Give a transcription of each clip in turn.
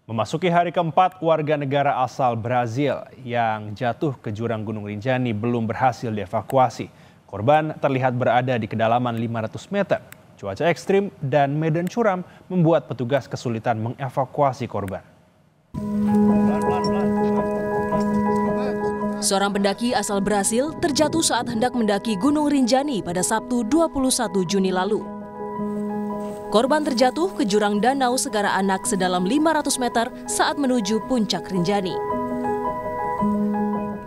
Memasuki hari keempat, warga negara asal Brazil yang jatuh ke jurang Gunung Rinjani belum berhasil dievakuasi. Korban terlihat berada di kedalaman 500 meter. Cuaca ekstrim dan medan curam membuat petugas kesulitan mengevakuasi korban. Seorang pendaki asal Brasil terjatuh saat hendak mendaki Gunung Rinjani pada Sabtu 21 Juni lalu. Korban terjatuh ke jurang Danau Segara Anak sedalam 500 meter saat menuju puncak Rinjani.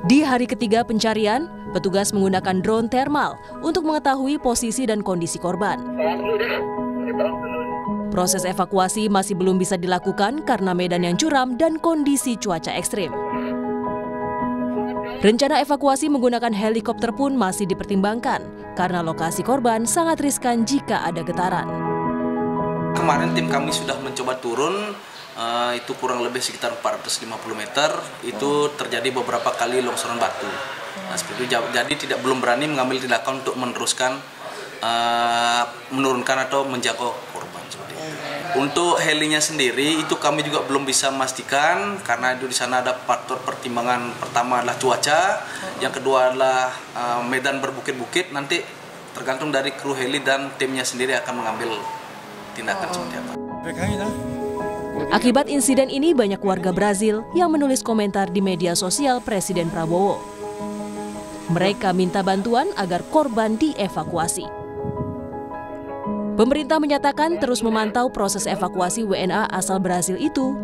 Di hari ketiga pencarian, petugas menggunakan drone thermal untuk mengetahui posisi dan kondisi korban. Proses evakuasi masih belum bisa dilakukan karena medan yang curam dan kondisi cuaca ekstrim. Rencana evakuasi menggunakan helikopter pun masih dipertimbangkan karena lokasi korban sangat riskan jika ada getaran. Kemarin tim kami sudah mencoba turun, itu kurang lebih sekitar 450 meter, itu terjadi beberapa kali longsoran batu. Nah, seperti itu, jadi belum berani mengambil tindakan untuk meneruskan, menurunkan atau menjaga korban. Seperti itu. Untuk helinya sendiri, itu kami juga belum bisa memastikan, karena itu di sana ada faktor pertimbangan pertama adalah cuaca, yang kedua adalah medan berbukit-bukit, nanti tergantung dari kru heli dan timnya sendiri akan mengambil tindakan seperti apa. Akibat insiden ini banyak warga Brazil yang menulis komentar di media sosial Presiden Prabowo. Mereka minta bantuan agar korban dievakuasi. Pemerintah menyatakan terus memantau proses evakuasi WNA asal Brazil itu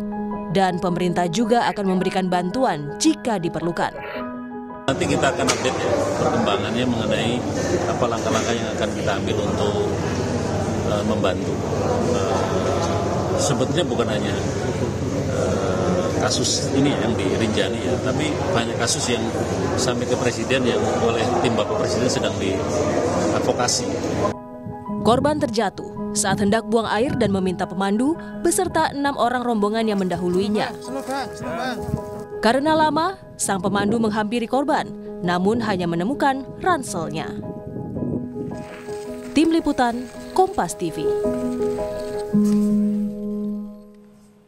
dan pemerintah juga akan memberikan bantuan jika diperlukan. Nanti kita akan update ya perkembangannya mengenai apa langkah-langkah yang akan kita ambil untuk membantu. Sebetulnya bukan hanya kasus ini yang di Rinjani ya, tapi banyak kasus yang sampai ke presiden yang oleh tim Bapak Presiden sedang diadvokasi. Korban terjatuh saat hendak buang air dan meminta pemandu beserta 6 orang rombongan yang mendahuluinya. Karena lama, sang pemandu menghampiri korban, namun hanya menemukan ranselnya. Tim Liputan, Kompas TV.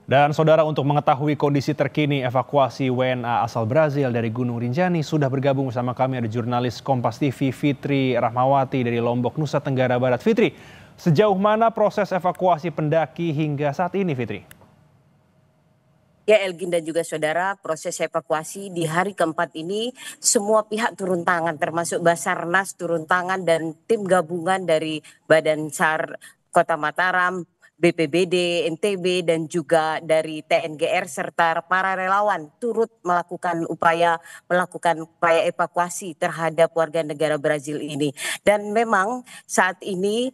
Dan saudara, untuk mengetahui kondisi terkini evakuasi WNA asal Brazil dari Gunung Rinjani, sudah bergabung bersama kami ada jurnalis Kompas TV Fitri Rahmawati dari Lombok, Nusa Tenggara Barat. Fitri, sejauh mana proses evakuasi pendaki hingga saat ini, Fitri? Ya, Elgin dan juga saudara, proses evakuasi di hari keempat ini semua pihak turun tangan, termasuk Basarnas turun tangan dan tim gabungan dari Badan SAR Kota Mataram, BPBD, NTB, dan juga dari TNGR serta para relawan turut melakukan upaya evakuasi terhadap warga negara Brazil ini. Dan memang saat ini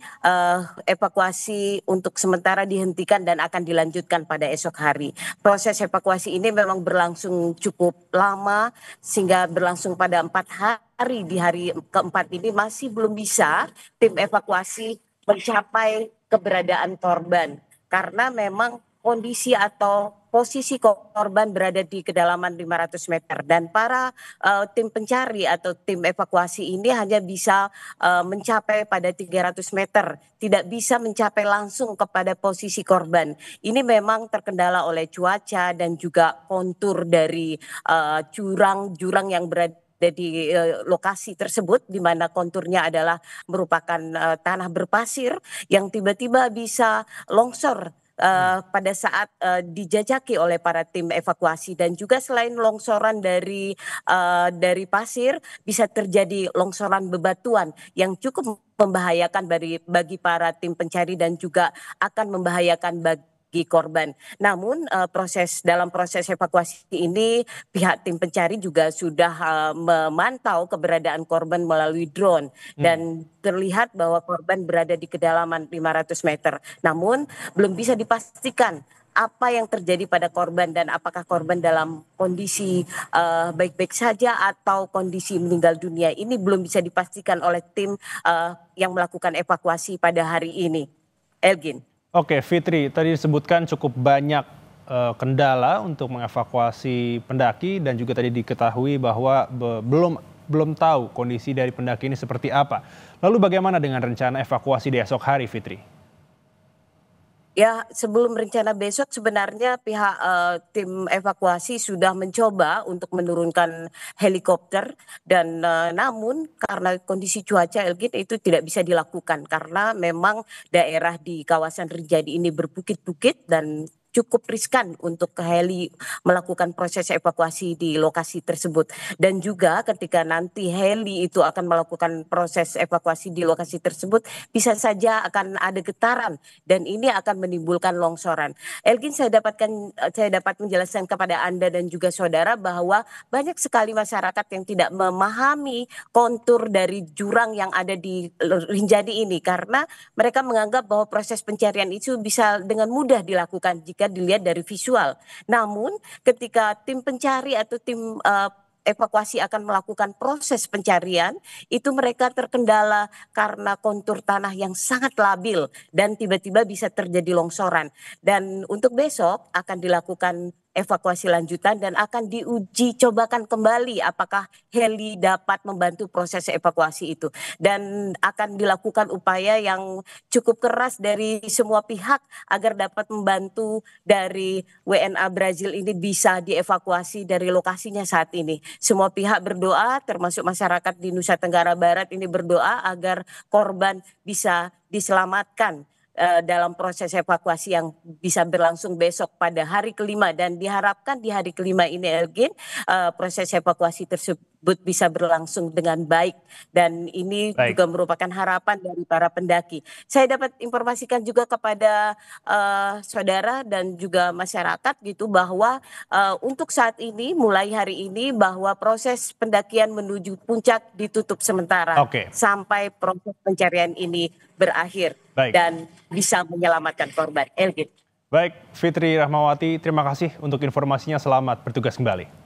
evakuasi untuk sementara dihentikan dan akan dilanjutkan pada esok hari. Proses evakuasi ini memang berlangsung cukup lama sehingga berlangsung pada 4 hari. Di hari keempat ini masih belum bisa tim evakuasi mencapai keberadaan korban karena memang kondisi atau posisi korban berada di kedalaman 500 meter dan para tim pencari atau tim evakuasi ini hanya bisa mencapai pada 300 meter, tidak bisa mencapai langsung kepada posisi korban. Ini memang terkendala oleh cuaca dan juga kontur dari jurang yang berada di lokasi tersebut, di mana konturnya adalah merupakan tanah berpasir yang tiba-tiba bisa longsor pada saat dijajaki oleh para tim evakuasi. Dan juga selain longsoran dari pasir, bisa terjadi longsoran bebatuan yang cukup membahayakan bagi para tim pencari dan juga akan membahayakan bagi korban. Namun dalam proses evakuasi ini pihak tim pencari juga sudah memantau keberadaan korban melalui drone dan terlihat bahwa korban berada di kedalaman 500 meter. Namun belum bisa dipastikan apa yang terjadi pada korban dan apakah korban dalam kondisi baik-baik saja atau kondisi meninggal dunia. Ini belum bisa dipastikan oleh tim yang melakukan evakuasi pada hari ini. Elgin. Oke, Fitri, tadi disebutkan cukup banyak kendala untuk mengevakuasi pendaki dan juga tadi diketahui bahwa belum tahu kondisi dari pendaki ini seperti apa. Lalu bagaimana dengan rencana evakuasi di esok hari, Fitri? Ya, sebelum rencana besok sebenarnya pihak tim evakuasi sudah mencoba untuk menurunkan helikopter dan namun karena kondisi cuaca Elgin itu tidak bisa dilakukan karena memang daerah di kawasan Rinjani ini berbukit-bukit dan cukup riskan untuk heli melakukan proses evakuasi di lokasi tersebut. Dan juga ketika nanti heli itu akan melakukan proses evakuasi di lokasi tersebut, bisa saja akan ada getaran dan ini akan menimbulkan longsoran. Elgin, saya dapat menjelaskan kepada Anda dan juga saudara bahwa banyak sekali masyarakat yang tidak memahami kontur dari jurang yang ada di Rinjani ini karena mereka menganggap bahwa proses pencarian itu bisa dengan mudah dilakukan jika dilihat dari visual. Namun ketika tim pencari atau tim evakuasi akan melakukan proses pencarian, itu mereka terkendala karena kontur tanah yang sangat labil dan tiba-tiba bisa terjadi longsoran. Dan untuk besok akan dilakukan evakuasi lanjutan dan akan diuji cobakan kembali apakah heli dapat membantu proses evakuasi itu. Dan akan dilakukan upaya yang cukup keras dari semua pihak agar dapat membantu dari WNA Brazil ini bisa dievakuasi dari lokasinya saat ini. Semua pihak berdoa termasuk masyarakat di Nusa Tenggara Barat ini berdoa agar korban bisa diselamatkan dalam proses evakuasi yang bisa berlangsung besok pada hari kelima dan diharapkan di hari kelima ini Elgin proses evakuasi tersebut bisa berlangsung dengan baik dan ini juga merupakan harapan dari para pendaki. Saya dapat informasikan juga kepada saudara dan juga masyarakat gitu bahwa untuk saat ini mulai hari ini bahwa proses pendakian menuju puncak ditutup sementara sampai proses pencarian ini berakhir. Dan bisa menyelamatkan korban. Elgin. Baik, Fitri Rahmawati, terima kasih untuk informasinya. Selamat bertugas kembali.